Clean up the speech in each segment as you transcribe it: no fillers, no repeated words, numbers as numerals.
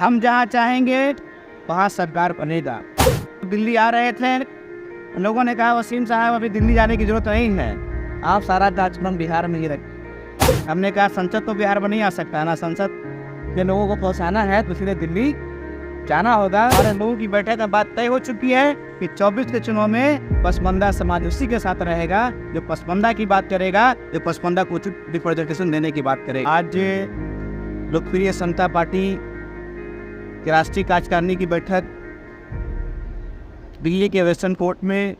हम जहाँ चाहेंगे वहाँ सरकार बनेगा। दिल्ली आ रहे थे, लोगों ने कहा वसीम साहब अभी दिल्ली जाने की जरूरत नहीं है, आप सारा कार्यक्रम बिहार में ही रखें। हमने कहा संसद तो बिहार में नहीं आ सकता ना, संसद के लोगों को पहुँचाना है तो इसलिए दिल्ली जाना होगा। और लोगों की बैठक में बात तय हो चुकी है कि 24 के चुनाव में पसमानदा समाज उसी के साथ रहेगा जो पसमानदा की बात करेगा, जो पसमानदा को उचित रिप्रेजेंटेशन देने की बात करेगा। आज लोकप्रिय समता पार्टी की राष्ट्रीय कार्यकारिणी की बैठक दिल्ली के वेस्टर्न कोर्ट में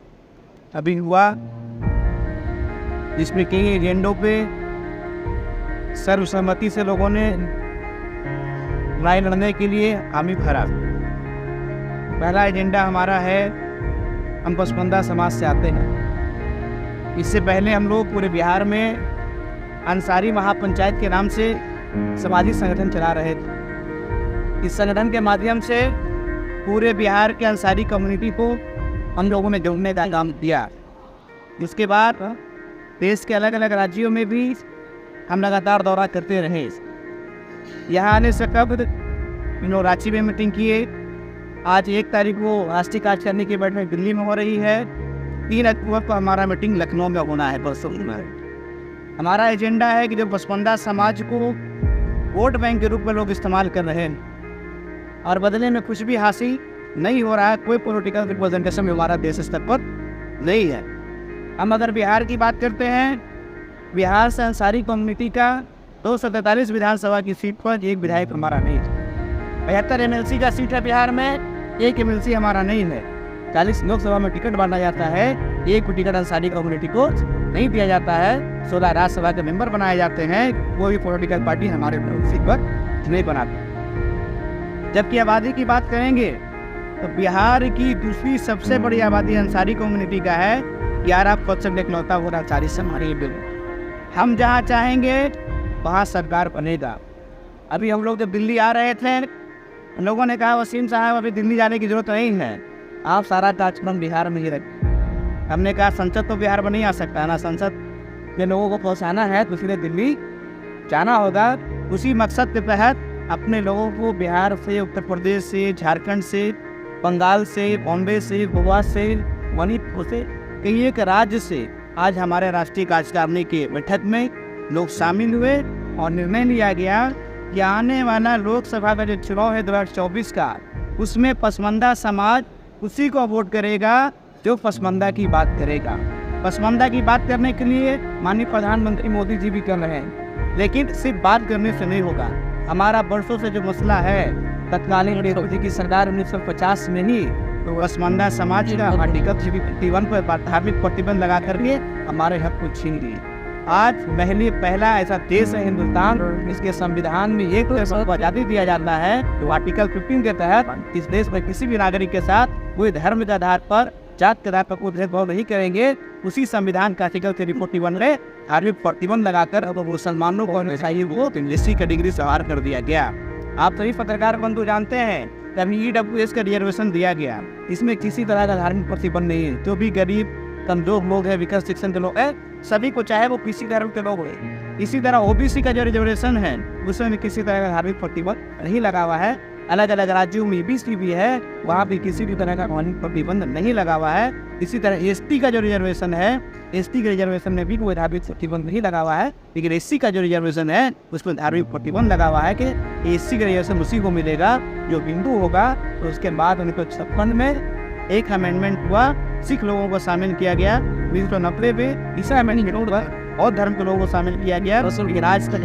अभी हुआ, जिसमें कई एजेंडों पे सर्वसम्मति से लोगों ने लड़ाई लड़ने के लिए हामी भरा। पहला एजेंडा हमारा है, हम पसमानदा समाज से आते हैं। इससे पहले हम लोग पूरे बिहार में अंसारी महापंचायत के नाम से सामाजिक संगठन चला रहे थे। इस संगठन के माध्यम से पूरे बिहार के अंसारी कम्युनिटी को हम लोगों ने जोड़ने का काम किया। इसके बाद देश के अलग अलग राज्यों में भी हम लगातार दौरा करते रहे। यहाँ आने से कब रांची में मीटिंग किए, आज 1 तारीख को राष्ट्रीय कार्यकारिणी की बैठक दिल्ली में हो रही है, 3 अक्टूबर को हमारा मीटिंग लखनऊ में होना है, परसों होना है। हमारा एजेंडा है कि जो पसमानदा समाज को वोट बैंक के रूप में लोग इस्तेमाल कर रहे हैं और बदले में कुछ भी हासिल नहीं हो रहा है, कोई पॉलिटिकल रिप्रेजेंटेशन हमारा देश स्तर पर नहीं है। हम अगर बिहार की बात करते हैं, बिहार से अंसारी कम्युनिटी का 243 विधानसभा की सीट पर एक विधायक हमारा नहीं है। 75 MLC का सीट है बिहार में, एक MLC हमारा नहीं है। 40 लोकसभा में टिकट बांटा जाता है, एक टिकट अंसारी कम्युनिटी को नहीं दिया जाता है। 16 राज्यसभा के मेंबर बनाए जाते हैं, कोई भी पॉलिटिकल पार्टी हमारे सीट पर नहीं बनाती। जबकि आबादी की बात करेंगे तो बिहार की दूसरी सबसे बड़ी आबादी अंसारी कम्युनिटी का है। 11% इकलौता हो रहा 40 हमारे बिल। हम जहाँ चाहेंगे वहाँ सरकार बनेगा। अभी हम लोग जब दिल्ली आ रहे थे, लोगों ने कहा वसीम साहब अभी दिल्ली जाने की जरूरत नहीं है, आप सारा कार्यक्रम बिहार में ही रखें। हमने कहा संसद तो बिहार में नहीं आ सकता ना, संसद के लोगों को पहुँचाना है तो इसलिए दिल्ली जाना होगा। उसी मकसद के तहत अपने लोगों को बिहार से, उत्तर प्रदेश से, झारखंड से, बंगाल से, बॉम्बे से, गोवा से, मणिपुर से, कई एक राज्य से आज हमारे राष्ट्रीय कार्यकारिणी की बैठक में लोग शामिल हुए और निर्णय लिया गया कि आने वाला लोकसभा का जो चुनाव है 2024 का, उसमें पसमानदा समाज उसी को वोट करेगा जो पसमानदा की बात करेगा। पसमानदा की बात करने के लिए माननीय प्रधानमंत्री मोदी जी भी कर रहे हैं, लेकिन सिर्फ बात करने से नहीं होगा। हमारा वर्षों से जो मसला है, तत्कालीन मोदी की सरकार 1950 में ही तो पसमानदा समाज का आर्टिकल 51 पर धार्मिक प्रतिबंध लगा करके हमारे हक को छीन लिए। आज पहला ऐसा देश है हिंदुस्तान, इसके संविधान में एक तो आज़ादी दिया जाता है तो आर्टिकल 15 के तहत इस देश में किसी भी नागरिक के साथ कोई धर्म के आधार पर, जात के आधार पर कोई भेदभाव नहीं करेंगे। उसी संविधान का आर्टिकल 341 में धार्मिक प्रतिबंध लगाकर अब मुसलमानों को एससी का डिग्री सवार कर दिया गया। आप सभी पत्रकार बंधु जानते हैं तभी EWS का रिजर्वेशन दिया गया, इसमें किसी तरह का धार्मिक प्रतिबंध नहीं है। जो भी गरीब कमजोर लोग हैं, विकास शिक्षण के लोग हैं, सभी को चाहे वो किसी धर्म के लोग हैं। इसी तरह OBC का जो रिजर्वेशन है उसमें भी किसी तरह का धार्मिक प्रतिबंध नहीं लगा हुआ है। अलग अलग राज्यों में EBC भी है, वहाँ भी किसी भी तरह का धार्मिक प्रतिबंध नहीं लगा हुआ है। इसी तरह ST का जो रिजर्वेशन है, ST के रिजर्वेशन में भी कोई धार्मिक प्रतिबंध नहीं लगा हुआ है, लेकिन SC का जो रिजर्वेशन है उसमें धार्मिक प्रतिबंध लगा हुआ है कि SC का रिजर्वेशन उसी को मिलेगा जो हिंदू होगा। तो उसके बाद 1956 में एक अमेंडमेंट हुआ, सिख लोगों को शामिल किया गया। 1990 में ईसाई अमेंडमेंट हुआ और धर्म के लोगों को शामिल किया गया। राज तक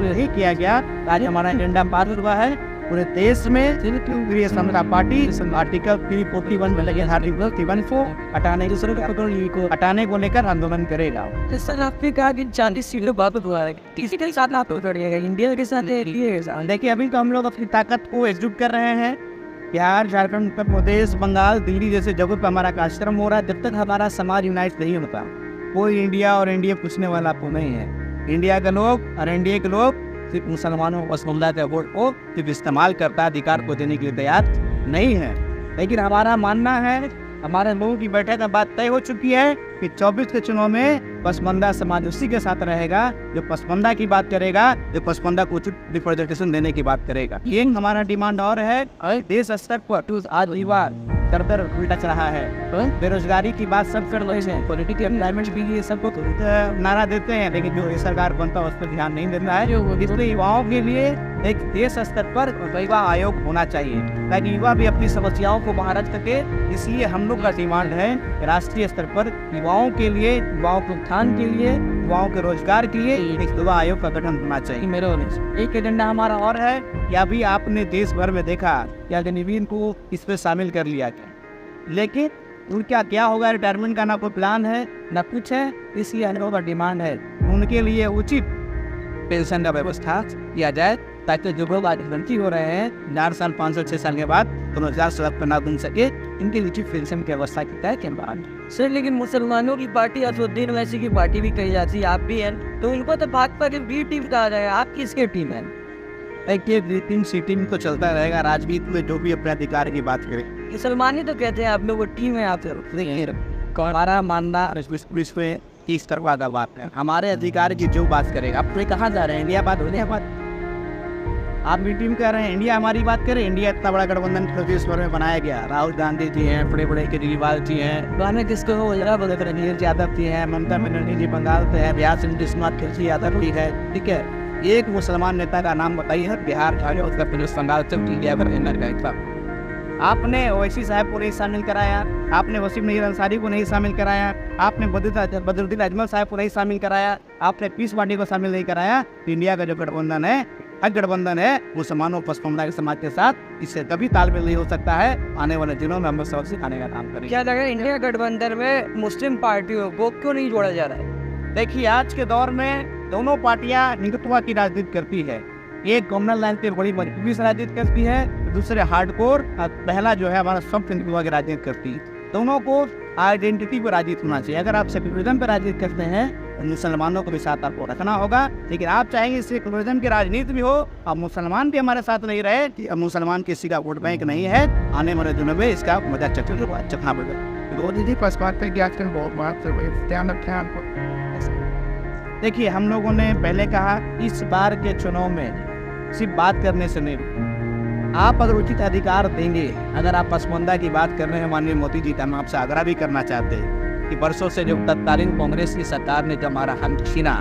नहीं किया गया। आज हमारा एजेंडा पास हुआ है पूरे देश में। लोकप्रिय समता पार्टी आर्टिकल 341 में लगे आर्टिकल 314 को हटाने को लेकर आंदोलन करेगा। सर आपने कहा कि 40 सीटों बात हुआ है, किसी के साथ आप करिएगा, इंडिया के साथ? देखिए अभी तो हम लोग अपनी ताकत को एकजुट कर रहे हैं। बिहार, झारखंड, उत्तर प्रदेश, बंगाल, दिल्ली जैसे जगह पर हमारा कार्यक्रम हो रहा है। जब तक हमारा समाज यूनाइट नहीं होता, कोई इंडिया और एनडीए पूछने वाला आपको नहीं है। इंडिया के लोग और एनडीए के लोग सिर्फ मुसलमानों और समुदाय के वोट को सिर्फ इस्तेमाल करता, अधिकार को देने के लिए तैयार नहीं है। लेकिन हमारा मानना है, हमारे लोगों की बैठक में बात तय हो चुकी है कि 24 के चुनाव में पसमानदा समाज उसी के साथ रहेगा जो पसमानदा की बात करेगा, जो पसमानदा को उचित रिप्रेजेंटेशन देने की बात करेगा। ये हमारा डिमांड और है। देश स्तर पर आज युवा दर उल्टा चल रहा है। बेरोजगारी की बात सब कर रहे हैं, पॉलिटिकल एम्प्लॉयमेंट भी ये सबको नारा देते हैं, लेकिन जो सरकार बनता है उस पर ध्यान नहीं देता है। इसलिए युवाओं के लिए एक देश स्तर पर युवा आयोग होना चाहिए ताकि युवा भी अपनी समस्याओं को बाहर रख सके। इसलिए हम लोग का डिमांड है राष्ट्रीय स्तर पर युवाओं के लिए, युवाओं के उत्थान के लिए, युवाओं के रोजगार के लिए एक युवा आयोग का गठन होना चाहिए। मेरा एक एजेंडा हमारा और है कि अभी आपने देश भर में देखा कि अग्निवीर को इस पर शामिल कर लिया गया, लेकिन उनका क्या होगा? रिटायरमेंट का ना कोई प्लान है ना कुछ है। इसलिए हम लोगों का डिमांड है उनके लिए उचित पेंशन का व्यवस्था किया जाए ताकि जो लोग आज भर्ती हो रहे हैं 4 साल 5 साल 6 साल के बाद तो रोजगार सड़क पर ना बन सके, इनके उचित पेंशन की व्यवस्था की जाए के बाद। सर लेकिन मुसलमानों की पार्टी असदुद्दीन ओवैसी की पार्टी भी कही जाती है, आप भी हैं, तो उनको तो भाजपा की बी टीम कहा जाए, आप किसके टीम है? देखिए टीम सीटिंग तो चलता रहेगा राजनीति में, जो भी अपने अधिकार की बात करे। मुसलमान ही तो कहते हैं आप लोग वो टीम है, आप हमारा मानना में इस तरह का बात है, हमारे अधिकार की जो बात करेगा। आप कहाँ जा रहे हैं? इंडिया बात हो रही है, बात आप भी टीम कह रहे हैं इंडिया हमारी बात करें। इंडिया इतना बड़ा गठबंधन प्रदेश भर में बनाया गया, राहुल गांधी जी हैं, बड़े बड़े केजरीवाल जी हैं, गाने किसको हो जरा बोले रणजीत यादव जी हैं, ममता बनर्जी जी बंगाल से है, बिहार से नीतीशकुमार खिलची यादव जी है। ठीक है, एक मुसलमान नेता का नाम बताइए बिहार का, उत्तर प्रदेश, बंगाल से इंडिया पर गया। आपने ओवैसी साहब को नहीं शामिल कराया, आपने वसीम नईर अंसारी को नहीं शामिल कराया, आपने बदरुद्दीन अजमल साहब को नहीं शामिल कराया, आपने पीस पार्टी को शामिल नहीं कराया। इंडिया का जो गठबंधन है, हर गठबंधन है मुसलमानों पसमानदा के समाज के साथ, इससे कभी तालमेल नहीं हो सकता है। आने वाले दिनों में हम लोग सबक सिखाने का काम करेंगे। क्या लग रहा है इंडिया गठबंधन में मुस्लिम पार्टियों को क्यों नहीं जोड़ा जा रहा है? देखिए आज के दौर में दोनों पार्टियां हिंदुत्व की राजनीति करती है। एक कम्युनल लाइन पे बड़ी मजबूती से राजनीति करती है, दूसरे हार्डकोर, पहला जो है हमारा सब हिंदुत्व की राजनीति करती है। दोनों को आइडेंटिटी पर राजनीति होना चाहिए। अगर आप सेक्युलरिज्म पर राजनीति करते हैं मुसलमानों को भी साथ आपको रखना होगा, लेकिन आप चाहेंगे सेक्युलरिज्म की राजनीति भी हो अब मुसलमान भी हमारे साथ नहीं रहे कि अब मुसलमान किसी का वोट बैंक नहीं है। आने वाले दिनों में इसका मजा चखना पड़ेगा। देखिए हम लोगों ने पहले कहा इस बार के चुनाव में सिर्फ बात करने से नहीं, आप अगर उचित अधिकार देंगे, अगर आप पसमानदा की बात कर रहे हैं माननीय मोदी जी, हम आपसे आग्रह भी करना चाहते हैं कि वर्षों से जो तत्कालीन कांग्रेस की सरकार ने जो हमारा हक छीना,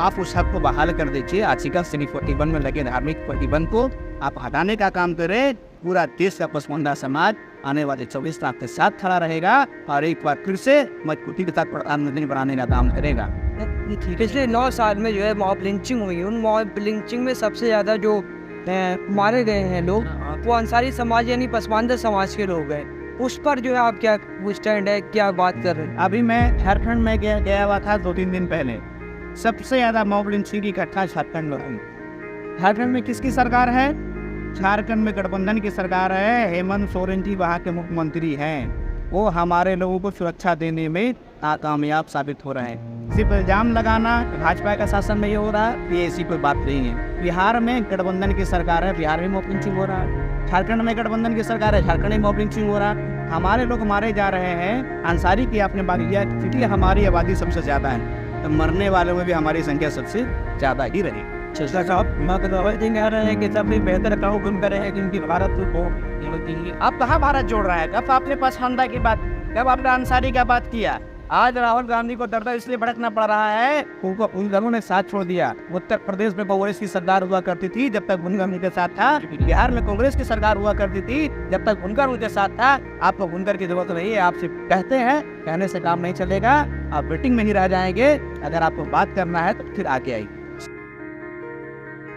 आप उस हक को बहाल कर दीजिए। आर्टिकल 341 में लगे धार्मिक प्रतिबंध को आप हटाने का काम करें। पूरा देश का पसमानदा समाज आने वाले 24 लाख के साथ खड़ा रहेगा और एक बार फिर से मजबूती के साथ प्रधानमंत्री बनाने का काम करेगा। पिछले 9 साल में जो है मॉब लिंचिंग हुई, उन मॉब लिंचिंग में सबसे ज़्यादा जो मारे गए हैं लोग वो अंसारी समाज यानी पसमानदा समाज के लोग हैं। उस पर जो है आप क्या स्टैंड है, क्या बात कर रहे हैं? अभी मैं झारखंड में गया हुआ था 2-3 दिन पहले। सबसे ज़्यादा मॉब लिंचिंग की घटना झारखंड में। झारखंड में किसकी सरकार है? झारखंड में गठबंधन की सरकार है। हेमंत सोरेन जी वहाँ के मुख्यमंत्री हैं। वो हमारे लोगों को सुरक्षा देने में नाकामयाब साबित हो रहे हैं। सिर्फ इल्ज़ाम लगाना भाजपा का शासन में ये हो रहा है, ये ऐसी कोई बात नहीं है। बिहार में गठबंधन की सरकार है, बिहार में मॉब लिंचिंग हो रहा है। झारखंड में गठबंधन की सरकार है, झारखंड में मॉब लिंचिंग हो रहा है। हमारे लोग मारे जा रहे हैं। अंसारी की आपने बात किया क्योंकि हमारी आबादी सबसे ज़्यादा है, तो मरने वालों में भी हमारी संख्या सबसे ज़्यादा ही रही। बेहतर का हुक्म करे हैं क्योंकि भारत को आप कहाँ भारत जोड़ रहा है? कब आपने पसमानदा की बात, कब आपने अंसारी का बात किया? आज राहुल गांधी को दर्द इसलिए भड़कना पड़ रहा है, उनको उन दोनों ने साथ छोड़ दिया। उत्तर प्रदेश में कांग्रेस की सरकार हुआ करती थी जब तक भुनकर उनके साथ था, बिहार में कांग्रेस की सरकार हुआ करती थी जब तक भुनकर उनके साथ था। आपको भुनकर की जरूरत नहीं है, आपसे कहते हैं, कहने से काम नहीं चलेगा, आप वेटिंग में ही रह जाएंगे। अगर आपको बात करना है तो फिर आगे आइए।